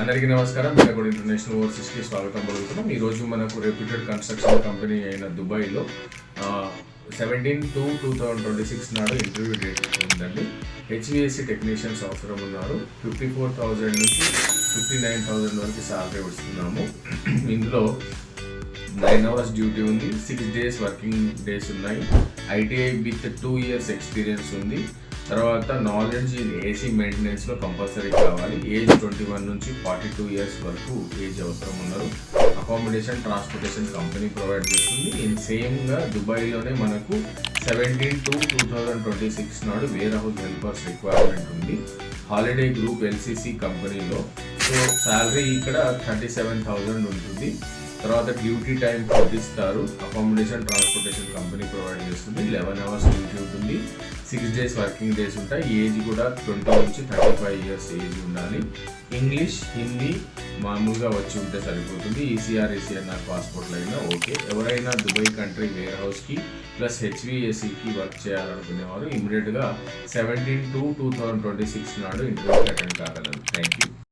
అందరికీ నమస్కారం. మెలగోడ్ ఇంటర్నేషనల్ ఓవర్సీస్కి స్వాగతం పలుకుతున్నాం. ఈరోజు మనకు రెప్యూటెడ్ కన్స్ట్రక్షన్ కంపెనీ అయిన దుబాయ్లో 17/2/2026 నాడు ఇంటర్వ్యూ డేట్ ఉందండి. హెచ్విఎస్సి టెక్నీషియన్స్ అవసరం ఉన్నారు. 54,000 నుంచి 59,000 వరకు శాలరీ వస్తున్నాము. ఇందులో 9 hours డ్యూటీ ఉంది, 6 days వర్కింగ్ డేస్ ఉన్నాయి. ఐటీఐ విత్ 2 years ఎక్స్పీరియన్స్ ఉంది. తర్వాత నాలెడ్జ్ ఏసీ మెయింటెనెన్స్లో కంపల్సరీ కావాలి. ఏజ్ 21 నుంచి 42 years వరకు ఏజ్ అవసరం ఉన్నారు. అకామిడేషన్ ట్రాన్స్పోర్టేషన్ కంపెనీ ప్రొవైడ్ చేస్తుంది. సేమ్గా దుబాయ్లోనే మనకు 17/2/2026 నాడు వేర్ హౌస్ హెల్పర్స్ రిక్వైర్మెంట్ ఉంది. హాలిడే గ్రూప్ ఎల్సిసి కంపెనీలో. సో శాలరీ ఇక్కడ 37,000 ఉంటుంది. తర్వాత డ్యూటీ టైం ఇస్తారు. అకామిడేషన్ ట్రాన్స్పోర్టేషన్ కంపెనీ ప్రొవైడ్ చేస్తుంది. 11 hours డ్యూటీ ఉంటుంది, 6 days వర్కింగ్ డేస్ ఉంటాయి. ఏజ్ కూడా 20 నుంచి 35 years ఏజ్ ఉండాలి. ఇంగ్లీష్, హిందీ మామూలుగా వచ్చి ఉంటే సరిపోతుంది. ఈసీఆర్ పాస్పోర్ట్లు అయినా ఓకే. ఎవరైనా దుబాయ్ కంట్రీ వేర్ హౌస్కి ప్లస్ హెచ్విఎస్సికి వర్క్ చేయాలనుకునేవారు ఇమీడియట్గా 17/2/2026 నాడు ఇంటర్వ్యూకి అటెండ్ కాగలరు. Thank you.